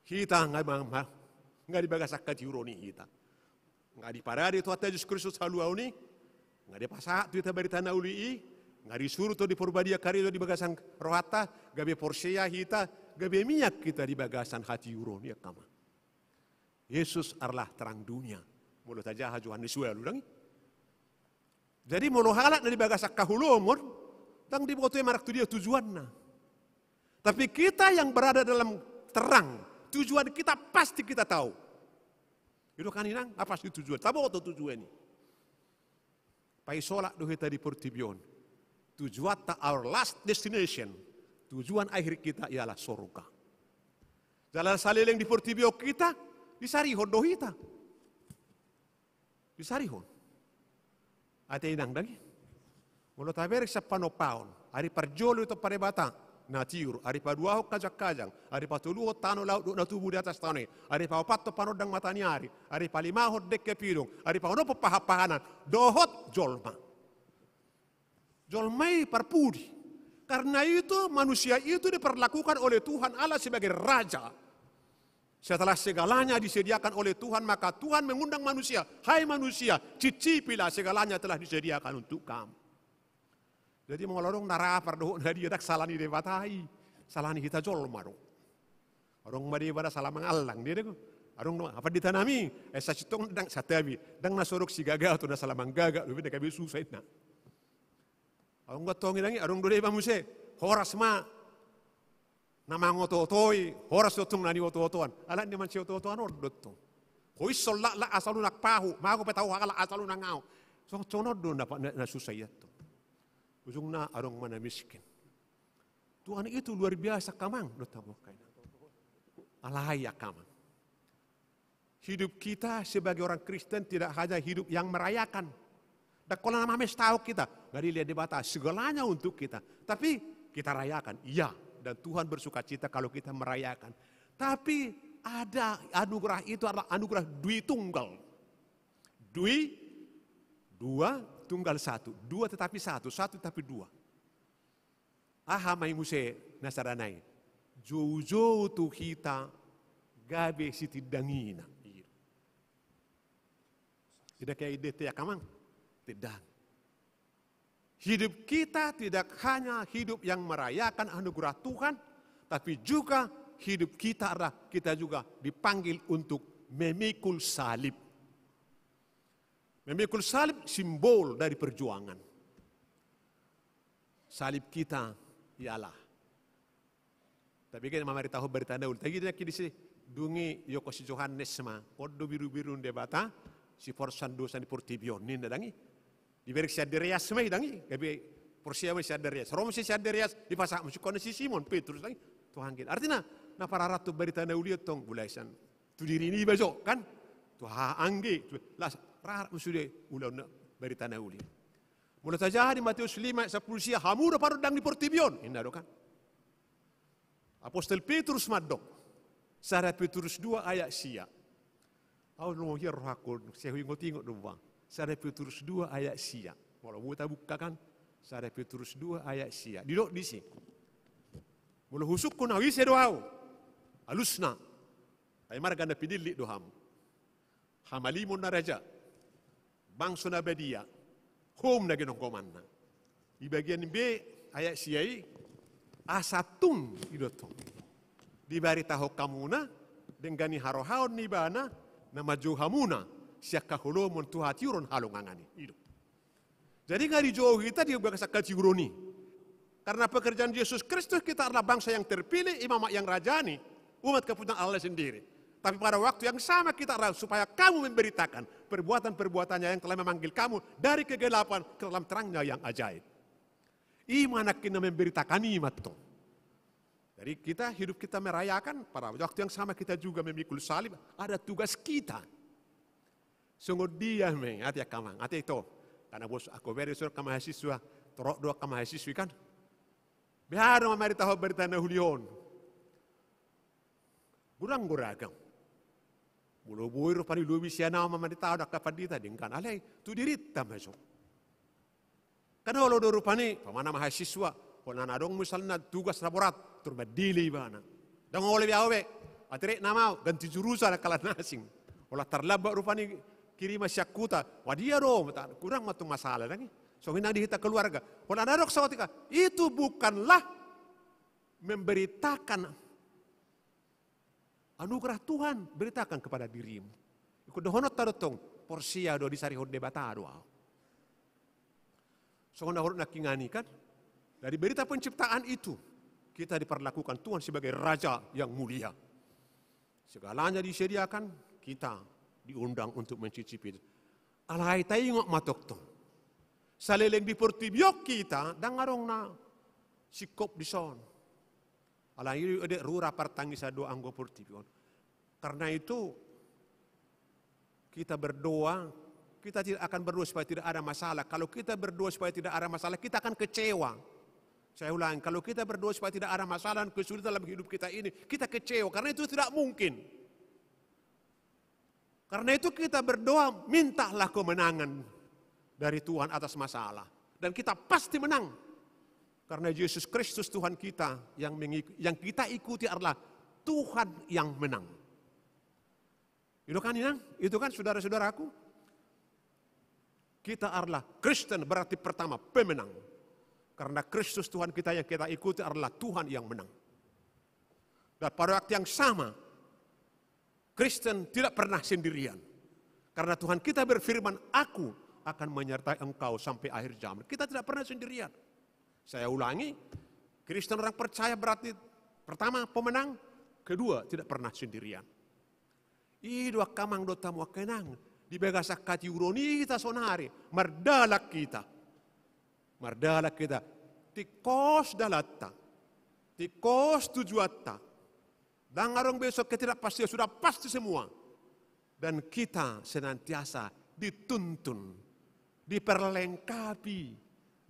Kita nggak dibagasak kati uroni kita. Nggak diparadi itu hati Yesus Kristus haluau ni. Nggak dipasak itu kita berita nauli. Nggak disuruh tuh di Purbadia kari itu di bagasan rohata. Gabe porsia kita. Gabe minyak kita di bagasan hati uroni kama. Yesus adalah terang dunia. Mulut aja Johannes Yesus lagi. Jadi mulu halak dari bagasak kahulomon. Tang dibuatnya marak tu dia tujuannya. Tapi kita yang berada dalam terang. Tujuan kita pasti kita tahu. Itu kan inang, apa sih tujuan? Tahu atau tujuan ini? Paisolak doh kita di Portibion. Tujuan our last destination. Tujuan akhir kita ialah surga. Jalan saliling di Portibio kita, disarihon doh kita. Disarihon. Ate inang lagi. Mulut taberik sa panopaon. Hari perjolo itu pada batang. Natiur, ari paduaho kajak-kajang, ari patuluho tano laut na tubuh di atas tanah, ari paopato panodang mataniari, ari palimaho dekke pidung, ari paonopo pahapahanan, dohot jolma. Jolmai parpudi. Karena itu manusia itu diperlakukan oleh Tuhan Allah sebagai raja. Setelah segalanya disediakan oleh Tuhan, maka Tuhan mengundang manusia, hai manusia, cicipilah segalanya telah disediakan untuk kamu. Jadi mengalorong narapar doh dari dak salani debatai, salani kita jol maro. Orang mari pada salah mengalang dia deh. Arong apa ditanami? Sa sitong dang satabi, dang nasorok si gaga atau nasalah manggaga, lebih dekat susah na. Arong gatong ilangi, arong dole pamuse, horas ma, namang ototoy, horas otong nani ototoan, alat ni man si ototoan ordotong. Hoi solak la asalu nak pahu, mago petau hakala asalu nak ngau. So conod do na susah yato. Ujung na arong mana miskin. Tuhan itu luar biasa kamang, do tabokai. Alaya kamang. Hidup kita sebagai orang Kristen tidak hanya hidup yang merayakan. Dan kalau nama tahu kita, nggak dilihat di batas, segalanya untuk kita. Tapi kita rayakan, iya. Dan Tuhan bersuka cita kalau kita merayakan. Tapi ada anugerah itu adalah anugerah dui tunggal. Dui, dua, tunggal satu. Dua tetapi satu, satu tetapi dua. Aha mai muse nasaranai. Jojo tu kita gabe siti dangina. Tidak kayak ide ya kamang. Tidak. Hidup kita tidak hanya hidup yang merayakan anugerah Tuhan, tapi juga hidup kita adalah kita juga dipanggil untuk memikul salib. Memikul salib simbol dari perjuangan. Salib kita ialah. Tapi kan mama tahu berita daul. Tadi dia kini dungi Yoko si Johannes ma, odo biru-biru debata. Si forsan dosa di portibion ninda dangi di berik si aderias mai dangi kabe porsia mai si aderias rom si aderias di pasak musukon si Simon Petrus dangi Tuhan gin artinya na para ratu berita na uliot tong bulaisan tu diri ini bajo kan tu ha angge las rar musude ulon berita na uli mula saja di Matius 5:10 sia hamu paru dang di portibion inda do kan Apostol Petrus madok Sara Petrus 2 ayat sia. Aku mau hier rohakul, saya ingot-ingot doang. Sara Petrus 2 ayat sia. Kalau kita bukakan, Sara Petrus 2 ayat sia. Didok di sini. Mula husuk ko na wise doaw. Alusna. Ay marganda pidili doham. Hamalimon na raja. Bangso na badia. Home na ginongkoman na. Di bagian B ayat sia asatung idotong. Di baritaho kamuna dengan harohaon ni bana na maju hamuna siya kahulomon tuhatiuron halongangani. Jadi nggak dijauh kita dia bakal kacironi. Karena pekerjaan Yesus Kristus kita adalah bangsa yang terpilih, imam yang rajani, umat kepunyaan Allah sendiri. Tapi pada waktu yang sama kita adalah supaya kamu memberitakan perbuatan-perbuatannya yang telah memanggil kamu dari kegelapan ke dalam terangnya yang ajaib. Iman kita memberitakan iman itu. Jadi kita hidup kita merayakan, pada waktu yang sama kita juga memikul salib, ada tugas kita. Sungguh dia hati kamang, hati itu. Karena bos aku beri surat ke mahasiswa, torok dua ke mahasiswi kan. Biar mama tahu berita nahulion. Burang guragam. Mulu buir pani lubi siana mama tahu dak kapan dita dingkan. Alai tu dirita masuk. Karena kalau do rupani pamana mahasiswa Kona nadong misalnya tugas laborat terbadili bana. Dan oleh biawe, atire namau ganti jurusan kalah nasing. Olah terlabak rupani kiri masyakuta. Wadia dong, kurang matu masalah lagi. So hinang dihita keluarga. Kona nadok sawatika, itu bukanlah memberitakan anugerah Tuhan, beritakan kepada dirimu. Ikut dohonot tarotong porsia do disari hode batado. So honor nakingani kan? Dari berita penciptaan itu, kita diperlakukan Tuhan sebagai Raja yang mulia. Segalanya disediakan, kita diundang untuk mencicipi. Alai tayong matok to. Saleleng di portibiok kita, dangarong na sikop di son. Alai ide rura partangi sa doa anggo portibion. Karena itu, kita berdoa, kita tidak akan berdoa supaya tidak ada masalah. Kalau kita berdoa supaya tidak ada masalah, kita akan kecewa. Saya ulang, kalau kita berdoa supaya tidak ada masalah dan kesulitan dalam hidup kita ini, kita kecewa, karena itu tidak mungkin. Karena itu kita berdoa, mintalah kemenangan dari Tuhan atas masalah. Dan kita pasti menang. Karena Yesus Kristus Tuhan kita, yang kita ikuti adalah Tuhan yang menang. Itu kan, itu kan saudara-saudaraku. Kita adalah Kristen, berarti pertama pemenang. Karena Kristus Tuhan kita yang kita ikuti adalah Tuhan yang menang. Dan pada waktu yang sama, Kristen tidak pernah sendirian. Karena Tuhan kita berfirman, aku akan menyertai engkau sampai akhir zaman. Kita tidak pernah sendirian. Saya ulangi, Kristen orang percaya berarti pertama pemenang, kedua tidak pernah sendirian. Ido kamang do tamu kenang, di begasak kati uroni kita sonari, mardalak kita. Mardalak kita, tikos dalatta, tikos tujuatta. Dan arong besok ketidakpastian sudah pasti semua. Dan kita senantiasa dituntun, diperlengkapi,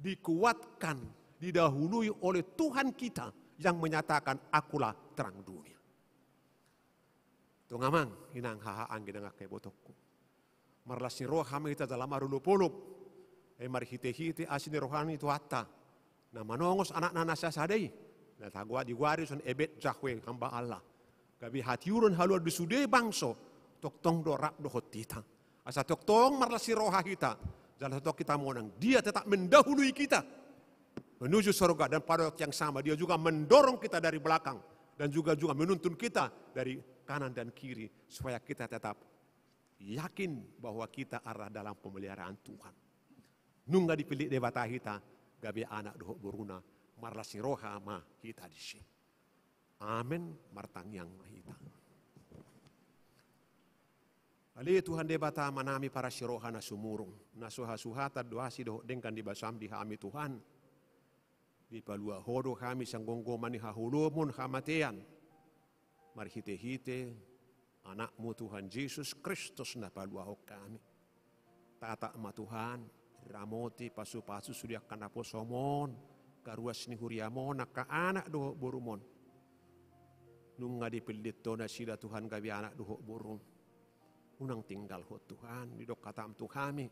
dikuatkan, didahului oleh Tuhan kita yang menyatakan akulah terang dunia. Tungamang inang hahaan ginang kay botokku. Marlasi rohami kita dalam arulupulup. Marhite-hite asini rohani itu hatta. Na manongos anak nana sasadai. Na tagwa diwari son ebet jahwe hamba Allah. Gabi hatiurun haluar disude bangso. Toktong do rap do hotita. Asa toktong marlasi roha kita. Jalan tok kita monang. Dia tetap mendahului kita. Menuju surga dan pada waktu yang sama. Dia juga mendorong kita dari belakang. Dan juga menuntun kita dari kanan dan kiri. Supaya kita tetap yakin bahwa kita arah dalam pemeliharaan Tuhan. Nungga dipilih debata kita. Gabi anak doh boruna. Marlasi roha ma kita di sini. Amin. Martang yang mahita. Ali Tuhan debata manami para siroha na sumurong. Nasuha-suhata doa si doh dengkan di basam di hami Tuhan. Di palua hodo kami sanggonggo mani hahulumon hamatean. Marhite-hite anakmu Tuhan Yesus Kristus na palua ho kami. Tata ma Tuhan ramoti pasu-pasu sudia kanapo somon. Karuas ni huriamon naka anak doh borumon. Nunga dipilit to na sila Tuhan gabi anak doh borum. Unang tinggal ho Tuhan, didok katam Tuhami,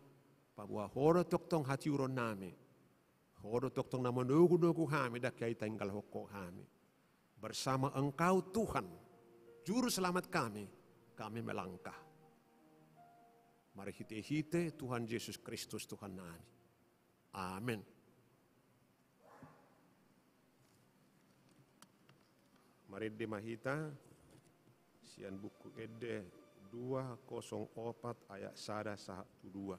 pabuah horo toktong hati uron nami, horo toktong na menugu-nugu kami, dak kaya tinggal hoko kami. Bersama Engkau Tuhan, juru selamat kami melangkah. Mari hite-hite Tuhan Yesus Kristus Tuhan nami. Amin. Mari dimahita, sian buku ede 204 ayat 112.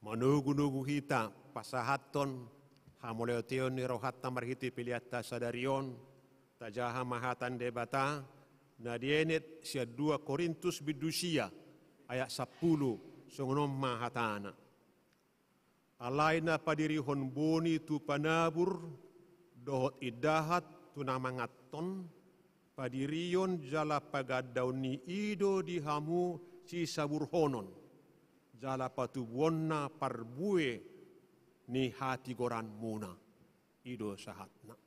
Manugu-nugu hita pasahaton hamoleotion ni rohatta marhiti piliatta sadarion tajaha mahatan debata nadienet sia 2 Korintus bidusia ayat 10 songonom mahatana. Alaina padirihon boni tu panabur dohot idahat tu namangaton padirion jala pagadauni ido dihamu si saburhonon. Jala patubuonna parbue ni hati goran muna ido sahatna.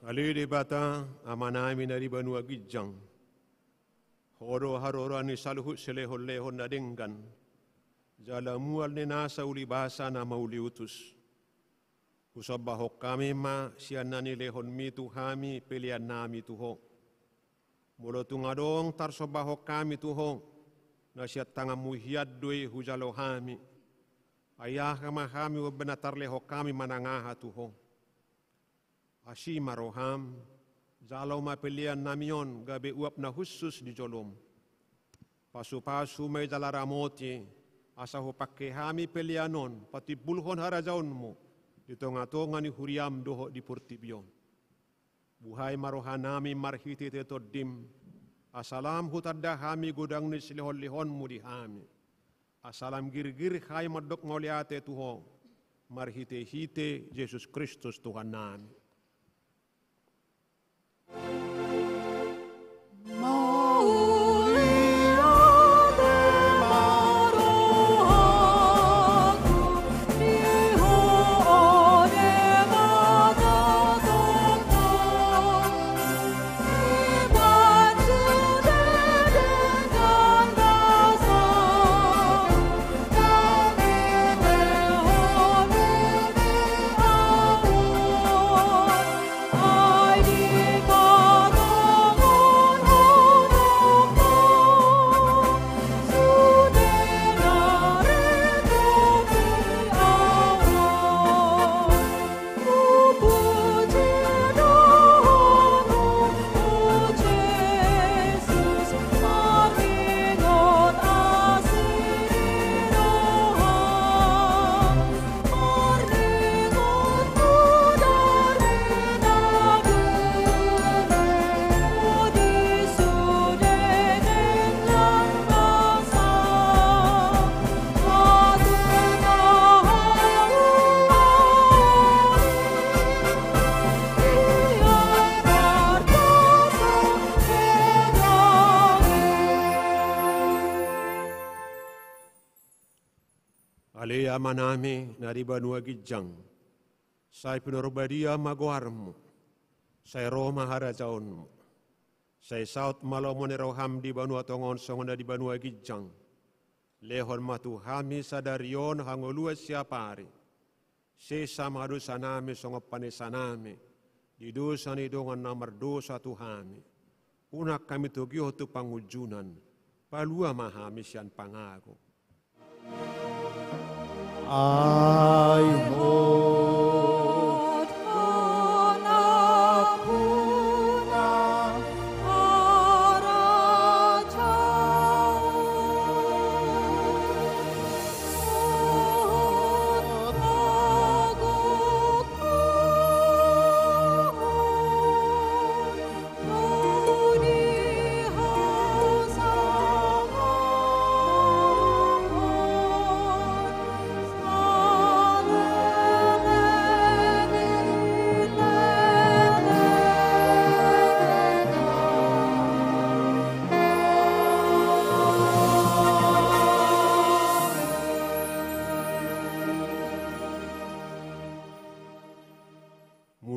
Ali de bata amanami na ribanu agijang. Horo harora ni saluhut selehon lehon na denggan. Jala mual ni nasa ulibasa na mauliutus. Usabahok kami ma siya na ni lehon mi tuhami pilihan nami tuho. Mula tungadong tarsobahok kami tuho. Na siya tangamuhiad doy hujalohami. Ayah kamahami wabenatar lehok kami manangaha tuho. Asi maroham, jalau mapilian namion gabe uap na khusus di jolom. Pasu-pasu may jalaramoti, asa ho pakai hami pilianon, pati bulhon harajaunmu, di tonga-tonga ni huriam doho di purtibion. Buhay marohanami marhiti tetodim, asalam hutadda hami godang ni silihon-lihonmu di hami. Asalam gir-gir hai madok ngoliate tuho, marhite-hite Yesus Kristus Tuhan nami. Alea manami naribanu agijang, sai pinorobadia magoarmu, sai Roma harajaunmu, sai saut malomone roham di banu atongon songonda di banu agijang, lehon matu hami sadarion hangolua siapari, sesa madu sanami songopane sanami, di dosa ni dongan namar dosa tuhami, unak kami tugio tu pangujunan, palua mahami sian pangago. Ai ho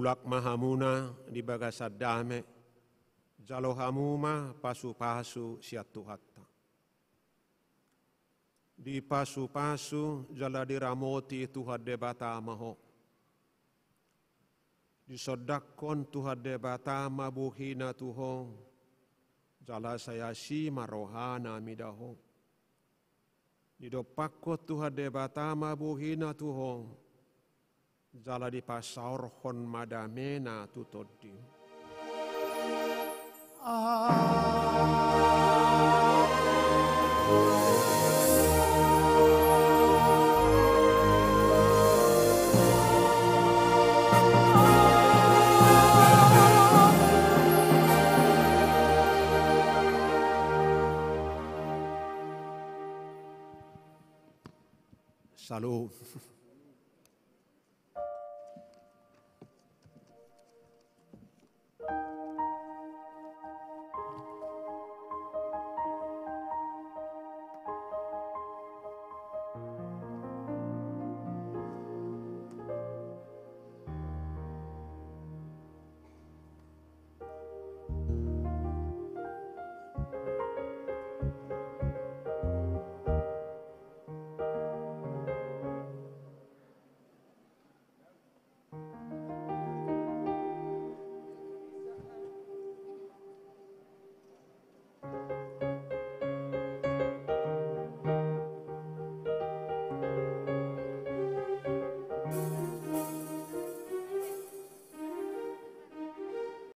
mulak mahamuna di bagasadame, jalo hamuma pasu-pasu siatu hatta. Di pasu-pasu jala diramoti Tuhan debata maho. Di sodakon Tuhan debata mabuhina tuho, jala saya si marohana midaho. Di dopakko Tuhan debata mabuhina tuho, jala di pasaur hon madamena tutodi. Salut.